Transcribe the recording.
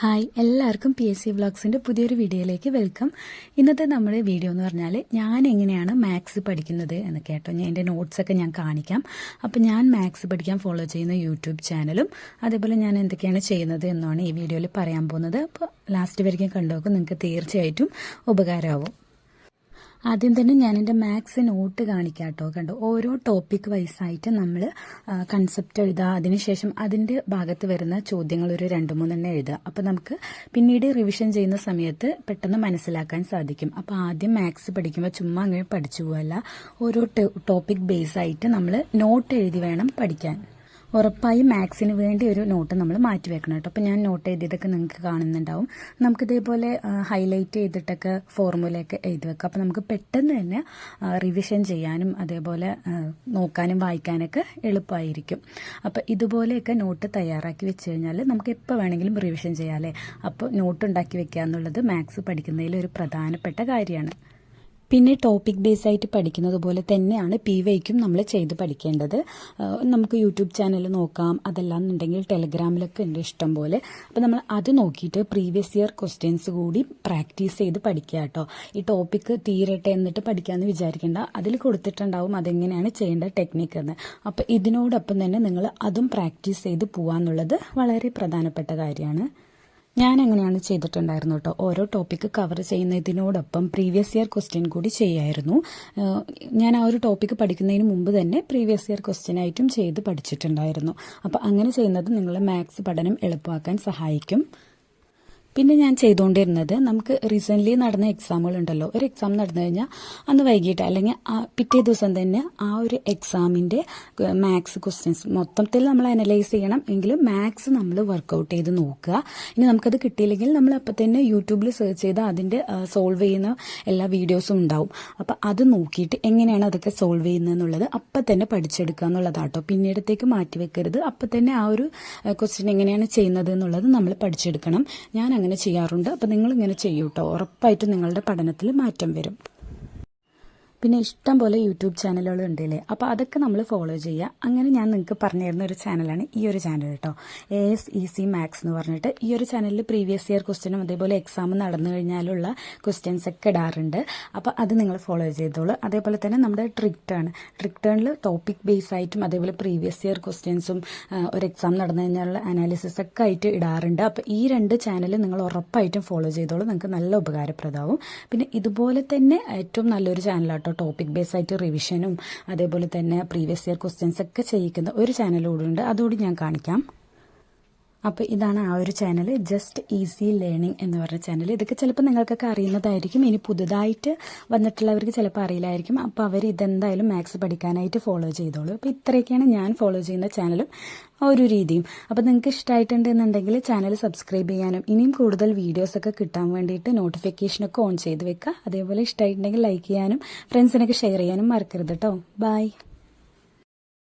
Hi എല്ലാവർക്കും PSC വ്ളോഗ്സിൻ്റെ പുതിയൊരു വീഡിയോയിലേക്ക് വെൽക്കം. ഇന്നത്തെ നമ്മുടെ വീഡിയോ എന്ന് പറഞ്ഞാൽ ഞാൻ എങ്ങനെയാണ് മാത്സ് പഠിക്കുന്നത് എന്ന് കേട്ടോ. ഞാൻ എൻ്റെ നോട്ട്സൊക്കെ ഞാൻ കാണിക്കാം. അപ്പോൾ ഞാൻ മാത്സ് പഠിക്കാൻ ഫോളോ ചെയ്യുന്ന യൂട്യൂബ് ചാനലും അതേപോലെ ഞാൻ എന്തൊക്കെയാണ് ചെയ്യുന്നത് എന്നാണ് ഈ വീഡിയോയിൽ പറയാൻ പോകുന്നത്. അപ്പോൾ ലാസ്റ്റ് വരെയും കണ്ടുനോക്കും, നിങ്ങൾക്ക് തീർച്ചയായിട്ടും ഉപകാരമാവും. ആദ്യം തന്നെ ഞാൻ എൻ്റെ മാത്സ് നോട്ട് കാണിക്കാം കേട്ടോ. കണ്ടോ, ഓരോ ടോപ്പിക് വൈസായിട്ട് നമ്മൾ കൺസെപ്റ്റ് എഴുതുക, അതിനുശേഷം അതിൻ്റെ ഭാഗത്ത് വരുന്ന ചോദ്യങ്ങൾ ഒരു 2-3 എഴുതുക. അപ്പോൾ നമുക്ക് പിന്നീട് റിവിഷൻ ചെയ്യുന്ന സമയത്ത് പെട്ടെന്ന് മനസ്സിലാക്കാൻ സാധിക്കും. അപ്പോൾ ആദ്യം മാത്സ് പഠിക്കുമ്പോൾ ചുമ്മാ അങ്ങനെ പഠിച്ചു പോകല്ല, ഓരോ ടോപ്പിക് ബേസായിട്ട് നമ്മൾ നോട്ട് എഴുതി വേണം പഠിക്കാൻ. ഉറപ്പായും മാത്സിന് വേണ്ടി ഒരു നോട്ട് നമ്മൾ മാറ്റി വെക്കണം കേട്ടോ. അപ്പോൾ ഞാൻ നോട്ട് എഴുതിയതൊക്കെ നിങ്ങൾക്ക് കാണുന്നുണ്ടാവും. നമുക്കിതേപോലെ ഹൈലൈറ്റ് ചെയ്തിട്ടൊക്കെ ഫോർമുലയൊക്കെ എഴുതി വെക്കാം. അപ്പോൾ നമുക്ക് പെട്ടെന്ന് തന്നെ റിവിഷൻ ചെയ്യാനും അതേപോലെ നോക്കാനും വായിക്കാനൊക്കെ എളുപ്പമായിരിക്കും. അപ്പോൾ ഇതുപോലെയൊക്കെ നോട്ട് തയ്യാറാക്കി വെച്ച് കഴിഞ്ഞാൽ നമുക്ക് എപ്പോൾ വേണമെങ്കിലും റിവിഷൻ ചെയ്യാം അല്ലേ. അപ്പോൾ നോട്ട് ഉണ്ടാക്കി വെക്കുക എന്നുള്ളത് മാത്സ് പഠിക്കുന്നതിൽ ഒരു പ്രധാനപ്പെട്ട കാര്യമാണ്. പിന്നെ ടോപ്പിക് ബേസ് ആയിട്ട് പഠിക്കുന്നത് പോലെ തന്നെയാണ് PYക്കും നമ്മൾ ചെയ്ത് പഠിക്കേണ്ടത്. നമുക്ക് യൂട്യൂബ് ചാനൽ നോക്കാം, അതല്ലാന്നുണ്ടെങ്കിൽ ടെലഗ്രാമിലൊക്കെ ഉണ്ട് ഇഷ്ടം പോലെ. അപ്പോൾ നമ്മൾ അത് നോക്കിയിട്ട് പ്രീവിയസ് ഇയർ ക്വസ്റ്റ്യൻസ് കൂടി പ്രാക്ടീസ് ചെയ്ത് പഠിക്കുക കേട്ടോ. ഈ ടോപ്പിക്ക് തീരട്ടെ എന്നിട്ട് പഠിക്കാമെന്ന് വിചാരിക്കേണ്ട, അതിൽ കൊടുത്തിട്ടുണ്ടാവും അതെങ്ങനെയാണ് ചെയ്യേണ്ട ടെക്നിക്ക് എന്ന്. അപ്പോൾ ഇതിനോടൊപ്പം തന്നെ നിങ്ങൾ അതും പ്രാക്ടീസ് ചെയ്ത് പോകാന്നുള്ളത് വളരെ പ്രധാനപ്പെട്ട കാര്യമാണ്. ഞാൻ അങ്ങനെയാണ് ചെയ്തിട്ടുണ്ടായിരുന്നു കേട്ടോ. ഓരോ ടോപ്പിക്ക് കവർ ചെയ്യുന്നതിനോടൊപ്പം പ്രീവിയസ് ഇയർ ക്വസ്റ്റ്യൻ കൂടി ചെയ്യായിരുന്നു. ഞാൻ ആ ഒരു ടോപ്പിക്ക് പഠിക്കുന്നതിന് മുമ്പ് തന്നെ പ്രീവിയസ് ഇയർ ക്വസ്റ്റ്യൻ ആയിട്ടും ചെയ്ത് പഠിച്ചിട്ടുണ്ടായിരുന്നു. അപ്പോൾ അങ്ങനെ ചെയ്യുന്നത് നിങ്ങളുടെ മാത്സ് പഠനം എളുപ്പമാക്കാൻ സഹായിക്കും. പിന്നെ ഞാൻ ചെയ്തുകൊണ്ടിരുന്നത്, നമുക്ക് റീസെൻ്റ്ലി നടന്ന എക്സാമുകൾ ഉണ്ടല്ലോ, ഒരു എക്സാം നടന്നു കഴിഞ്ഞാൽ അന്ന് വൈകിട്ട് അല്ലെങ്കിൽ പിറ്റേ ദിവസം തന്നെ ആ ഒരു എക്സാമിൻ്റെ മാത്സ് ക്വസ്റ്റ്യൻസ് മൊത്തത്തിൽ നമ്മൾ അനലൈസ് ചെയ്യണം. എങ്കിലും മാത്സ് നമ്മൾ വർക്കൗട്ട് ചെയ്ത് നോക്കുക. ഇനി നമുക്കത് കിട്ടിയില്ലെങ്കിൽ നമ്മൾ അപ്പം തന്നെ യൂട്യൂബിൽ സെർച്ച് ചെയ്ത് അതിൻ്റെ സോൾവ് ചെയ്യുന്ന എല്ലാ വീഡിയോസും ഉണ്ടാവും. അപ്പം അത് നോക്കിയിട്ട് എങ്ങനെയാണ് അതൊക്കെ സോൾവ് ചെയ്യുന്നതെന്നുള്ളത് അപ്പം തന്നെ പഠിച്ചെടുക്കുക എന്നുള്ളതാട്ടോ. പിന്നീടത്തേക്ക് മാറ്റി വെക്കരുത്. അപ്പം തന്നെ ആ ഒരു ക്വസ്റ്റ്യൻ എങ്ങനെയാണ് ചെയ്യുന്നത് എന്നുള്ളത് നമ്മൾ പഠിച്ചെടുക്കണം. ഞാൻ അങ്ങനെ ചെയ്യാറുണ്ട്. അപ്പോൾ നിങ്ങളിങ്ങനെ ചെയ്യൂ കേട്ടോ, ഉറപ്പായിട്ടും നിങ്ങളുടെ പഠനത്തിൽ മാറ്റം വരും. പിന്നെ ഇഷ്ടം പോലെ യൂട്യൂബ് ചാനലുകൾ ഉണ്ടല്ലേ, അപ്പോൾ അതൊക്കെ നമ്മൾ ഫോളോ ചെയ്യുക. അങ്ങനെ ഞാൻ നിങ്ങൾക്ക് പറഞ്ഞു തരുന്ന ഒരു ചാനലാണ് ഈ ഒരു ചാനൽ കേട്ടോ, ASEC മാത്സ് എന്ന് പറഞ്ഞിട്ട്. ഈ ഒരു ചാനലിൽ പ്രീവിയസ് ഇയർ ക്വസ്റ്റ്യനും അതേപോലെ എക്സാം നടന്നു കഴിഞ്ഞാലുള്ള ക്വസ്റ്റ്യൻസ് ഒക്കെ ഇടാറുണ്ട്. അപ്പോൾ അത് നിങ്ങൾ ഫോളോ ചെയ്തോളൂ. അതേപോലെ തന്നെ നമ്മുടെ ട്രിക് ടേണിൽ ടോപ്പിക് ബേസ് ആയിട്ടും അതേപോലെ പ്രീവിയസ് ഇയർ ക്വസ്റ്റ്യൻസും ഒരു എക്സാം നടന്നു കഴിഞ്ഞാലുള്ള അനാലിസിസ് ഒക്കെ ആയിട്ട് ഇടാറുണ്ട്. അപ്പോൾ ഈ 2 ചാനൽ നിങ്ങൾ ഉറപ്പായിട്ടും ഫോളോ ചെയ്തോളൂ, നിങ്ങൾക്ക് നല്ല ഉപകാരപ്രദമാവും. പിന്നെ ഇതുപോലെ തന്നെ ഏറ്റവും നല്ലൊരു ചാനലാട്ടോ, ടോപ്പിക് ബേസ് ആയിട്ട് റിവിഷനും അതേപോലെ തന്നെ പ്രീവിയസ് ഇയർ ക്വസ്റ്റ്യൻസ് ഒക്കെ ചെയ്യിക്കുന്ന ഒരു ചാനൽ കൂടി ഉണ്ട്, അതുകൂടി ഞാൻ കാണിക്കാം. അപ്പോൾ ഇതാണ് ആ ഒരു ചാനൽ, ജസ്റ്റ് ഈസി ലേണിംഗ് എന്ന് പറഞ്ഞ ചാനൽ. ഇതൊക്കെ ചിലപ്പോൾ നിങ്ങൾക്കൊക്കെ അറിയുന്നതായിരിക്കും, ഇനി പുതുതായിട്ട് വന്നിട്ടുള്ളവർക്ക് ചിലപ്പോൾ അറിയില്ലായിരിക്കും. അപ്പോൾ അവർ ഇതെന്തായാലും മാത്സ് പഠിക്കാനായിട്ട് ഫോളോ ചെയ്തോളൂ. അപ്പോൾ ഇത്രയൊക്കെയാണ് ഞാൻ ഫോളോ ചെയ്യുന്ന ചാനലും ഒരു രീതിയും. അപ്പോൾ നിങ്ങൾക്ക് ഇഷ്ടമായിട്ടുണ്ടെന്നുണ്ടെങ്കിൽ ചാനൽ സബ്സ്ക്രൈബ് ചെയ്യാനും ഇനിയും കൂടുതൽ വീഡിയോസൊക്കെ കിട്ടാൻ വേണ്ടിയിട്ട് നോട്ടിഫിക്കേഷനൊക്കെ ഓൺ ചെയ്ത് വെക്കുക. അതേപോലെ ഇഷ്ടമായിട്ടുണ്ടെങ്കിൽ ലൈക്ക് ചെയ്യാനും ഫ്രണ്ട്സിനൊക്കെ ഷെയർ ചെയ്യാനും മറക്കരുത് കേട്ടോ. ബൈ.